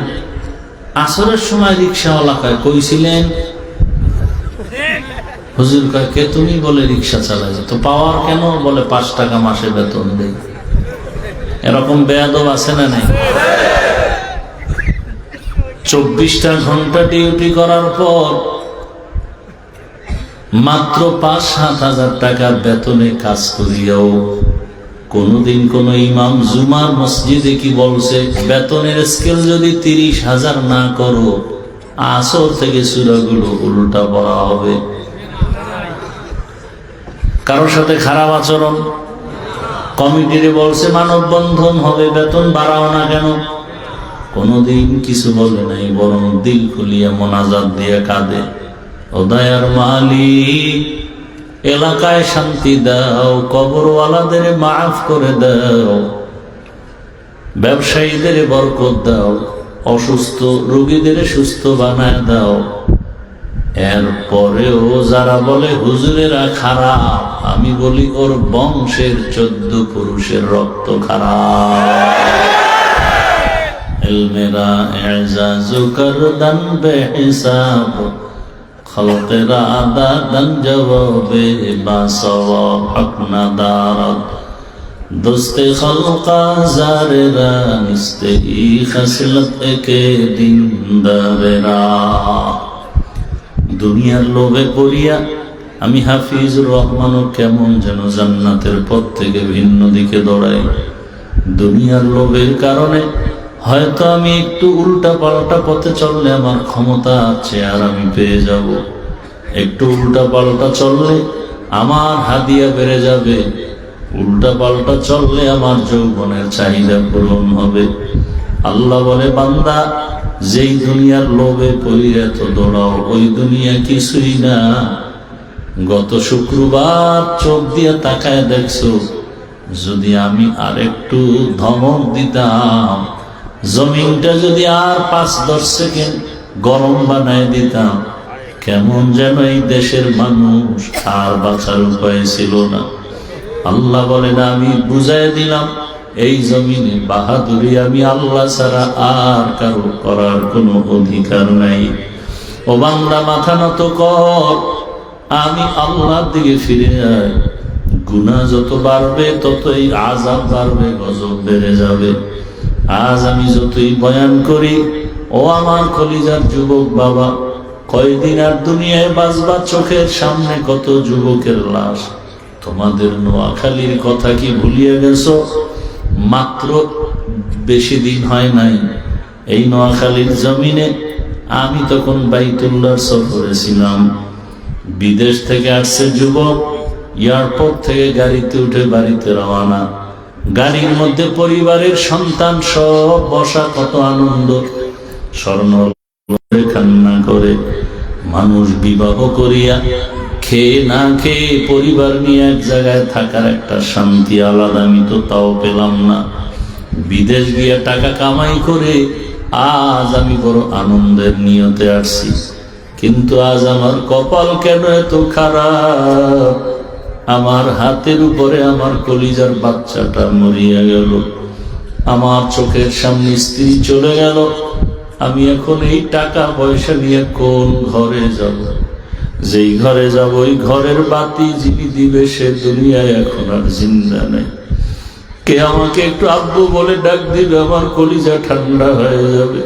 আসরের সময় রিক্সাওয়ালা কয় কইছিলেন? হুজুর কয় কে তুমি? বলে রিক্সা চালায়। তো পাওয়ার কেন? বলে 5 টাকা মাসে বেতন দেয়। এরকম বেয়াদব আছে না নাই? 24টা ঘন্টা ডিউটি করার পর মাত্র 5-7 হাজার টাকা বেতনে কাজ করিয়াও কোনদিন কোন ইমাম জুমার মসজিদে কি বলছে? বেতনের স্কেল যদি 30,000 না করো, আসর থেকে সূরাগুলো উল্টা পড়া হবে। কারোর সাথে খারাপ আচরণ, কমিটিরে বলছে মানববন্ধন হবে, বেতন বাড়াও না কেন? কোনদিন কিছু বলে নাই, বরং দিল খুলিয়া মোনাজাত দিয়ে কাঁদে, ও দয়ার মালিক এলাকায় শান্তি দাও, কবরওয়ালাদের মাফ করে দাও, ব্যবসায়ীদের বরকত দাও, অসুস্থ রোগীদের সুস্থ বানায় দাও। এরপরেও যারা বলে হুজুরেরা খারাপ, আমি বলি ওর বংশের 14 পুরুষের রক্ত খারাপ। ইলমেরা এজাজু করদান বেহিসাব, খলকেরা আদাদান জবাবে বাসওয়াব, হক নাদারত দোস্তে খলকা জারেরা, নিস্তে ই খসলত একে দিনদারেরা। দুনিয়ার লোভে পড়িয়া আমি হাফিজুর রহমানও কেমন যেন জান্নাতের পথ থেকে ভিন্ন দিকে দৌড়াই। দুনিয়ার লোভের কারণে হয়তো আমি একটু উল্টা পাল্টা পথে চললে আমার ক্ষমতা আছে আর আমি পেয়ে যাব, একটু উল্টা পাল্টা চললে আমার হাদিয়া বেড়ে যাবে, উল্টা পাল্টা চললে আমার যৌবনের চাহিদা পূরণ হবে। আল্লাহ বলে, বান্দা যেই দুনিয়ার লোভে পড়িয়া তো দৌড়াও, ওই দুনিয়া কিছুই না। গত শুক্রবার চোখ দিয়ে তাকায় দেখছো, যদি আমি আর একটু ধমক দিতাম, জমিনটা যদি আর 5-10 সেকেন্ড গরম বানায় দিতাম, কেমন যেন এই দেশের মানুষ আর বাঁচার উপায় ছিল না। আল্লাহ বলেন, আমি বুঝাই দিলাম এই জমিনে বাহাদুরি আমি আল্লাহ ছাড়া আর কারো করার কোনো অধিকার নাই। ও বান্দা মাথা নত কর, আমি আল্লাহর দিকে ফিরে আয়। গুনাহ যত বাড়বে ততই আযাব বাড়বে, গজব বেড়ে যাবে। আজ আমি যতই বয়ান করি, ও আমার কলিজার যুবক বাবা, কয়দিন আর দুনিয়ায় বাঁচবা? চোখের সামনে কত যুবকের লাশ, তোমাদের নোয়াখালীর কথা কি ভুলিয়ে গেছো? মাত্র বেশি দিন হয় নাই এই নোয়াখালীর জমিনে আমি তখন বাইতুল্লাহর সফরে ছিলাম। বিদেশ থেকে আসছে যুবক, এয়ারপোর্ট থেকে গাড়িতে উঠে বাড়িতে রওনা। গাড়ির মধ্যে পরিবারের সন্তান সব বসা, কত আনন্দ, স্বর্ণ কান্না করে মানুষ বিবাহ করিয়া খেয়ে না খেয়ে পরিবার নিয়ে এক জায়গায় থাকার একটা শান্তি আলাদা, আমি তো তাও পেলাম না। বিদেশ গিয়ে টাকা কামাই করে আজ আমি বড় আনন্দের নিয়তে আসছি, কিন্তু আজ আমার কপাল কেন এত খারাপ? আমার হাতের উপরে আমার কলিজার বাচ্চাটা মরিয়া গেল, আমার চোখের সামনে স্ত্রী চলে গেল। আমি এখন এই টাকা পয়সা নিয়ে কোন ঘরে যাব? যেই ঘরে যাব ওই ঘরের বাতি যিনি দিবে সে দুনিয়ায় এখন আর জিন্দা নেই। কে আমাকে একটু আব্বু বলে ডাক দিবে, আমার কলিজা ঠান্ডা হয়ে যাবে।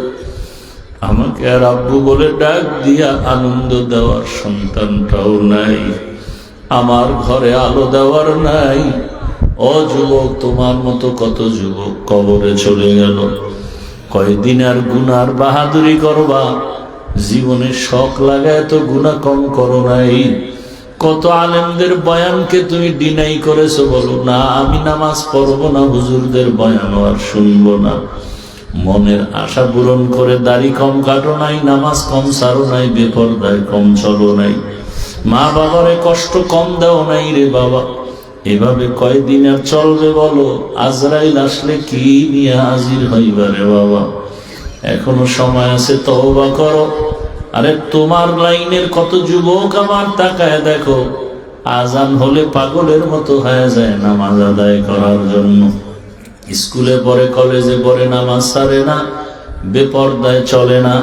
আমাকে আর আব্বু বলে ডাক দিয়া আনন্দ দেওয়ার সন্তানটাও নাই, আমার ঘরে আলো দেওয়ার নাই। ও যুবক, তোমার মতো কত যুবক কবরে চলে গেল। কয়দিন আর গুনার বাহাদুরি করবা? জীবনে শখ লাগায় তো গুনাহ কম করো নাই। কত আলেমদের বয়ানকে তুমি ডিনাই করেছো, বলো না আমি নামাজ পড়বো না, হুজুরদের বয়ান আর শুনবো না। মনের আশা পূরণ করে দাড়ি কম কাটো নাই, নামাজ কম সারো নাই, বেপরদায় কম চলো নাই, মা বাবারে কষ্ট কম দাও নাই রে বাবা। এভাবে কয়দিন আর চলবে বলো? আজরাইল আসলে কি নিয়ে হাজির হইবা রে বাবা? এখনো সময় আছে, তওবা করো। আরে তোমার লাইনের কত যুবক আমার তাকায় দেখো, আজান হলে পাগলের মতো হয়ে যায় নামাজ আদায় করার জন্য। স্কুলে পড়ে, কলেজে পড়ে, নামাজ ছাড়ে না, বেপরদায় চলে না,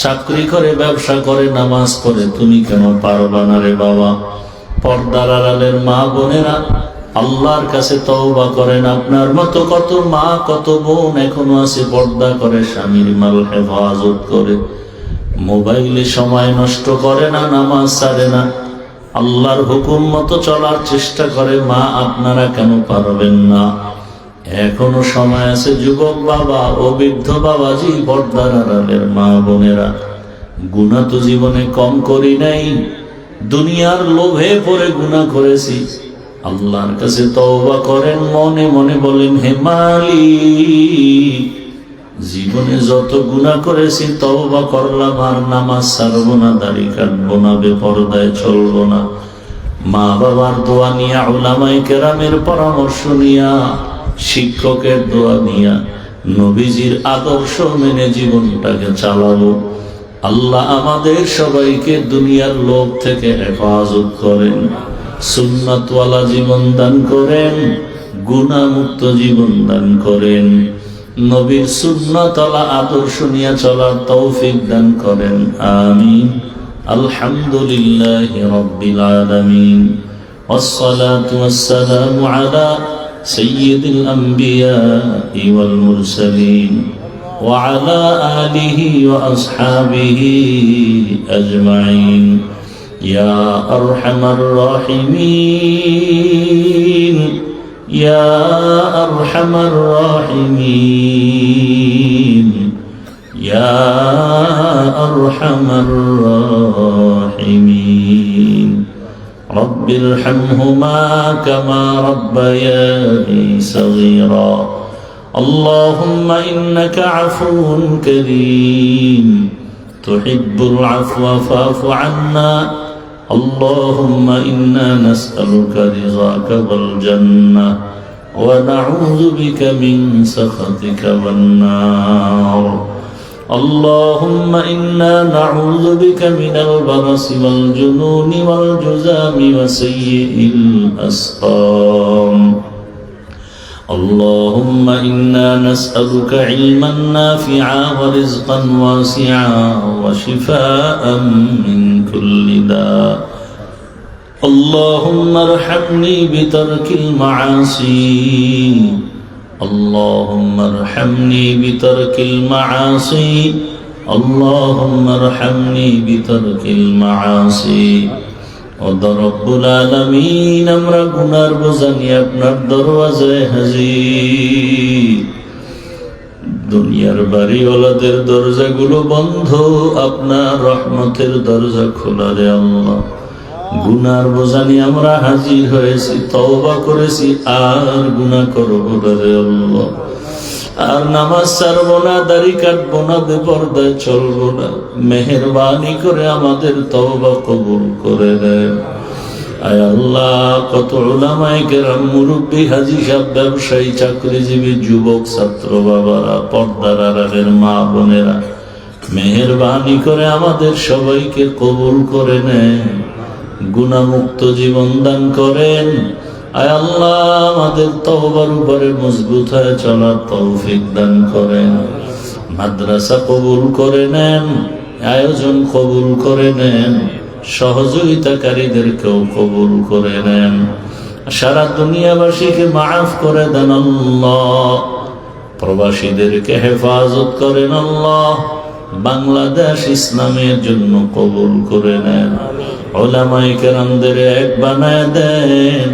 চাকরি করে, ব্যবসা করে, নামাজ পড়ে। তুমি কেন পারবা না রে বাবা? পর্দার আড়ালের মা বোনেরা আল্লাহর কাছে তওবা করেন। আপনার মতো কত মা, কত বোন এখনো আছে পর্দা করে, স্বামীর মাল হেফাজত করে, মোবাইলে সময় নষ্ট করে না, নামাজ ছাড়ে না, আল্লাহর হুকুম মতো চলার চেষ্টা করে। মা আপনারা কেন পারবেন না? এখনো সময় আছে যুবক বাবা ও বৃদ্ধ বাবাজি, পর্দার আড়ালের মা বোনেরা। গুনাহ তো জীবনে কম করি নাই, দুনিয়ার লোভে পড়ে গুনাহ করেছি। আল্লাহর কাছে তওবা করেন, মনে মনে বলেন, হে মালিক, জীবনে যত গুনাহ করেছি তওবা করলাম, আর নামাজ ছাড়বো না, দাড়ি কাটবো না, বেপরদায় চলবো না। মা বাবার দোয়া নিয়া, উলামায়ে কেরামের পরামর্শ নিয়া, শিক্ষকের দোয়া নিয়া, নবীজির আদর্শ মেনে জীবনটাকে চালাবো। আল্লাহ আমাদের সবাইকে দুনিয়ার লোভ থেকে হেফাজত করেন, সুন্নাতওয়ালা জীবন দান করেন, গুনাহমুক্ত জীবন দান করেন, নবীর সুন্নাতওয়ালা আদর্শ নিয়ে চলার তৌফিক দান করেন। আমিন। আলহামদুলিল্লাহি রাব্বিল আলামিন, ওয়াসসালাতু ওয়াসসালামু আলা সাইয়্যিদিল আমবিয়াই ওয়াল মুরসালিন وعلى آله وأصحابه أجمعين يا أرحم الراحمين يا أرحم الراحمين يا أرحم الراحمين رب ارحمهما كما ربياني صغيرا اللهم إنك عفو كريم تحب العفو فاعف عنا اللهم إنا نسألك رضاك والجنة ونعوذ بك من سخطك والنار اللهم إنا نعوذ بك من البرص والجنون والجذام وسيء الأسقام اللهم إنا نسألك علما نافعا ورزقا واسعا وشفاء من كل داء اللهم ارحمني بترك المعاصي اللهم ارحمني بترك المعاصي اللهم ارحمني بترك المعاصي রব্বুল আলামিন, আমরা গুনার বোঝা নিয়ে আপনার দরওয়াজায় হাজির। দুনিয়ার বাড়িওয়ালাদের দরজাগুলো বন্ধ, আপনার রহমতের দরজা খোলা রে আল্লাহ। গুনার বোঝা নিয়ে আমরা হাজির হয়েছি, তওবা করেছি, আর গুনাহ করব না রে আল্লাহ। আর নামাজ ছাড়বো না, দাড়ি কাটবো না, বেপরদায় চলবো না। মেহেরবানি করে আমাদের তওবা কবুল করে দেন। আয় আল্লাহ, কত উলামায়ে কেরাম, মুরব্বী, হাজী সাহেব, ব্যবসায়ী, চাকরিজীবী, যুবক, ছাত্র বাবারা, পর্দার আড়ালের মা বোনেরা, মেহেরবানি করে আমাদের সবাইকে কবুল করে নেন, গুনাহমুক্ত জীবন দান করেন। আয় আল্লাহ, আমাদের তওবার উপরে মজবুত হয়ে চলার তৌফিক দান করেন। মাদ্রাসা কবুল করে নেন, আয়োজন কবুল করে নেন, সহযোগিতাকারীদেরকেও কবুল করে নেন। সারা দুনিয়াবাসীকে মাফ করে দেন আল্লাহ। প্রবাসীদেরকে হেফাজত করেন আল্লাহ। বাংলাদেশ ইসলামের জন্য কবুল করে নেন। উলামায়ে কেরামদের এক বানায় দেন,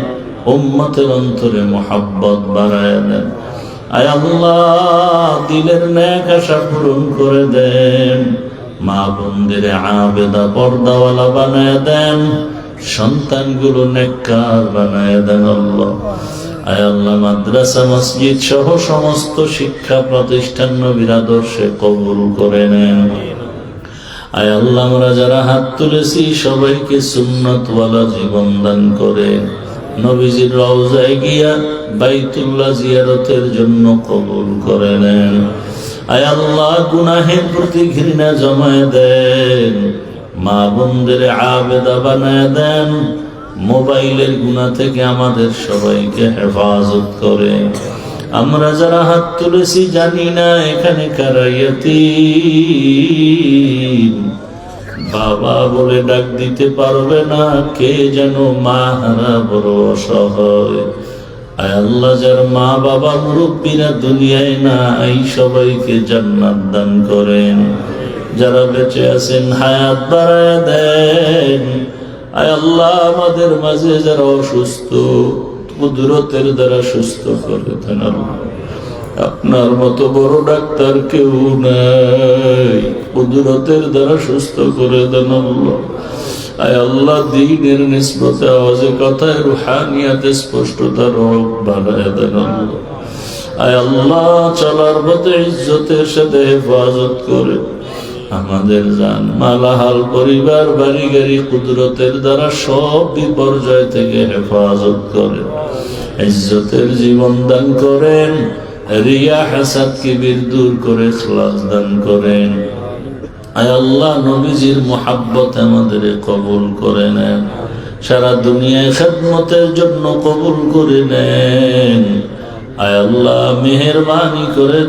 উম্মতের অন্তরে মুহাব্বত বাড়ায় দেন। আয় আল্লাহ, দিলের নেক আশা পূরণ করে দেন। মা বোনদের আবেদা, পর্দাওয়ালা বানায় দেন। সন্তানগুলো নেককার বানায় দেন আল্লাহ। আয় আল্লাহ, মাদ্রাসা, মসজিদ সহ সমস্ত শিক্ষা প্রতিষ্ঠান নবীর আদর্শে কবুল করে নেন। আয় আল্লাহ, আমরা যারা হাত তুলেছি সবাইকে সুন্নতওয়ালা জীবন দান করে নবীজির রওজায় গিয়া বাইতুল্লাহ জিয়ারতের জন্য কবুল করে নেন। আয় আল্লাহ, গুনাহের প্রতি ঘৃণা জমায় দেন। মা বোনদের আবেদা বানায় দেন। মোবাইলের গুনাহ থেকে আমাদের সবাইকে হেফাজত করে। আমরা যারা হাত তুলেছি জানি না এখানে কারা ইয়াতীম, বাবা বলে ডাক দিতে পারবে না, কে যেন মা হারা বড় অসহায়। আয় আল্লাহ, যার মা বাবা মুরব্বীরা দুনিয়ায় নাই, সবাইকে জান্নাত দান করেন। যারা বেঁচে আছেন হায়াত বাড়ায় দেন। আয় আল্লাহ, আমাদের মাঝে যারা অসুস্থ, কুদরতের দ্বারা সুস্থ করে দেন আল্লাহ। আপনার মতো বড় ডাক্তার কেউ নাই, কুদরতের দ্বারা সুস্থ করে দেন আল্লাহ। আয় আল্লাহ, দ্বীনের নিসবতে আওয়াজে কথায় রুহানিয়াতে স্পষ্টতা রব বাড়ায় দেন আল্লাহ। আয় আল্লাহ, চলার পথে ইজ্জতের সাথে হেফাজত করে আমাদের জান মালাহাল, পরিবার, বাড়ি গাড়ি কুদরতের দ্বারা সব বিপর্যয় থেকে হেফাজত করে ইজ্জতের জীবন দান করেন। রিয়া, হাসাদ, কিবির দূর করে ইখলাস দান করেন। আয় আল্লাহ, নবীজির মুহাব্বত আমাদের কবুল করে নেন। সারা দুনিয়ায় খেদমতের জন্য কবুল করে নেন। আয় আল্লাহ, মেহেরবানি করে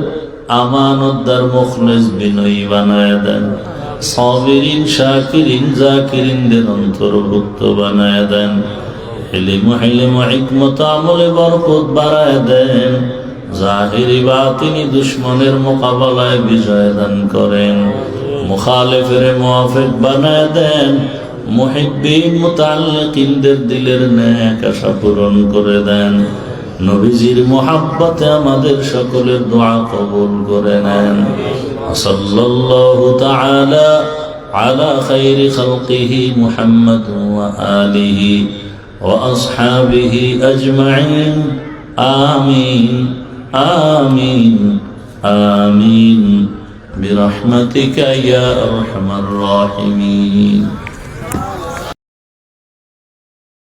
আমানতদার, মুখলিস, বিনয়ী বানায় দেন। সাবিরিন, শাকিরিন, জাকিরিনদের অন্তর্ভুক্ত বানায় দেন। ইলম, হিকমত, আমলে বরকত বাড়ায় দেন। জাহিরি বাতিনি দুশ্মনের মোকাবেলায় বিজয় দান করেন। মুখালিফের মুওয়াফিক বানায় দেন। মুহিব্বিন, মুতাআল্লিকিনদের দিলের নেক আশা পূরণ করে দেন। নবীজির মুহাব্বতে আমাদের সকলের দোয়া কবুল করে নেন। সাল্লাল্লাহু তাআলা আলা খায়রি খালকিহি মুহাম্মাদ ওয়া আলিহি ওয়া আসহাবিহি আজমাইন। আমিন আমিন আমিন বিরহমাতিকা ইয়া আরহামার রাহিমিন।